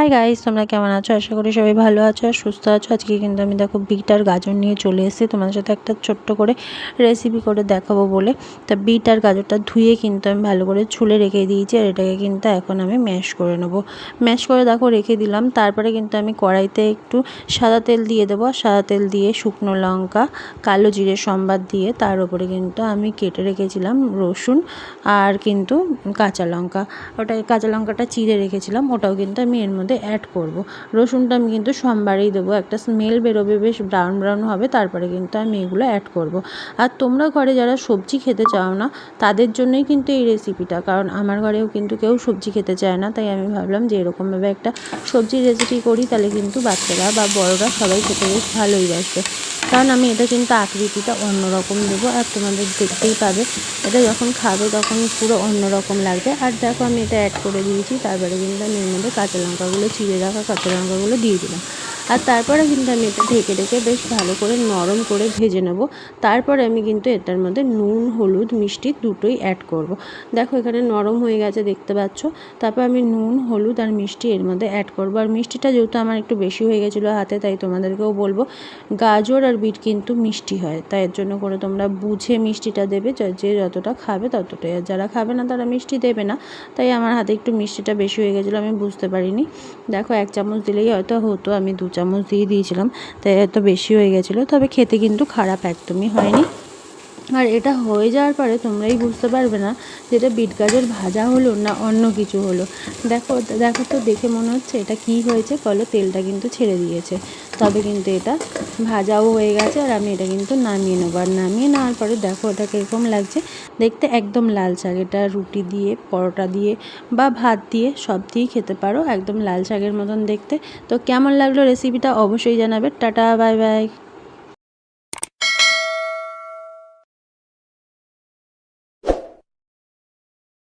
Hi guys, তোমরা কেমন আছো? আশা করি সবাই ভালো আছো আর সুস্থ আছো। আজকে কিন্তু আমি দেখো বিট আর গাজর নিয়ে চলে এসেছি তোমাদের সাথে একটা ছোট্ট করে রেসিপি করে দেখাবো বলে। তা বিট আর গাজরটা ধুয়ে কিন্তু আমি ভালো করে ছুলে রেখে দিয়েছি, আর এটাকে কিন্তু এখন আমি ম্যাশ করে নেবো। ম্যাশ করে দেখো রেখে দিলাম। তারপরে কিন্তু আমি কড়াইতে একটু সাদা তেল দিয়ে দেবো। সাদা তেল দিয়ে শুকনো লঙ্কা, কালো জিরে সম্বাদ দিয়ে তার উপরে কিন্তু আমি কেটে রেখেছিলাম রসুন আর কিন্তু কাঁচা লঙ্কা। কাঁচা লঙ্কাটা চিড়ে রেখেছিলাম, ওটাও কিন্তু আমি এর মধ্যে অ্যাড করব। রসুনটা আমি কিন্তু সোমবারেই দেবো, একটা স্মেল বেরোবে, বেশ ব্রাউন ব্রাউন হবে, তারপরে কিন্তু আমি এগুলো অ্যাড করব। আর তোমরা ঘরে যারা সবজি খেতে চাও না তাদের জন্যই কিন্তু এই রেসিপিটা, কারণ আমার ঘরেও কিন্তু কেউ সবজি খেতে চায় না, তাই আমি ভাবলাম যে এরকমভাবে একটা সবজির রেসিপি করি, তাহলে কিন্তু বাচ্চারা বা বড়রা সবাই খেতে বেশ ভালোই বাসবে। কারণ আমি এটা কিন্তু আকৃতিটা অন্যরকম দেবো, আর তোমাদের দেখতেই পাবে এটা যখন খাবে তখন পুরো অন্যরকম লাগবে। আর দেখো আমি এটা অ্যাড করে দিয়েছি, তারপরে কিন্তু আমি এর মধ্যে কাঁচা লঙ্কাগুলো চিড়ে রাখা কাঁচা লঙ্কাগুলো দিয়ে দিলাম। আর তারপরে কিন্তু আমি এটা ঢেকে ঢেকে বেশ ভালো করে নরম করে ভেজে নেব। তারপরে আমি কিন্তু এটার মধ্যে নুন, হলুদ, মিষ্টি দুটোই অ্যাড করব। দেখো এখানে নরম হয়ে গেছে দেখতে পাচ্ছ। তারপর আমি নুন, হলুদ আর মিষ্টি এর মধ্যে অ্যাড করব। আর মিষ্টিটা যেহেতু আমার একটু বেশি হয়ে গেছিলো হাতে, তাই তোমাদেরকেও বলবো গাজর আর বিট কিন্তু মিষ্টি হয়, তাই এর জন্য করে তোমরা বুঝে মিষ্টিটা দেবে, যে যতটা খাবে ততটাই। আর যারা খাবে না তারা মিষ্টি দেবে না। তাই আমার হাতে একটু মিষ্টিটা বেশি হয়ে গেছিলো, আমি বুঝতে পারিনি। দেখো 1 চামচ দিলেই হয়তো হতো, আমি 2 চামচ দিয়ে দিয়েছিলাম, তাই এত বেশি হয়ে গেছিলো। তবে খেতে কিন্তু খারাপ একদমই হয়নি। আর এটা হয়ে যাওয়ার পরে তোমরাই বুঝতে পারবে না যে এটা বিট গাজর ভাজা হলো না অন্য কিছু হলো। দেখো দেখো তো, দেখে মনে হচ্ছে এটা কি হয়েছে, বলো? তেলটা কিন্তু ছেড়ে দিয়েছে, তবে কিন্তু এটা ভাজাও হয়ে গেছে। আর আমি এটা কিন্তু নামিয়ে নেবো। আর নামিয়ে নেওয়ার পরে দেখো এটা কীরকম লাগছে দেখতে, একদম লাল শাক। এটা রুটি দিয়ে, পরোটা দিয়ে বা ভাত দিয়ে সব দিয়েই খেতে পারো, একদম লাল শাকের মতন দেখতে। তো কেমন লাগলো রেসিপিটা অবশ্যই জানাবে। Tata, bye bye.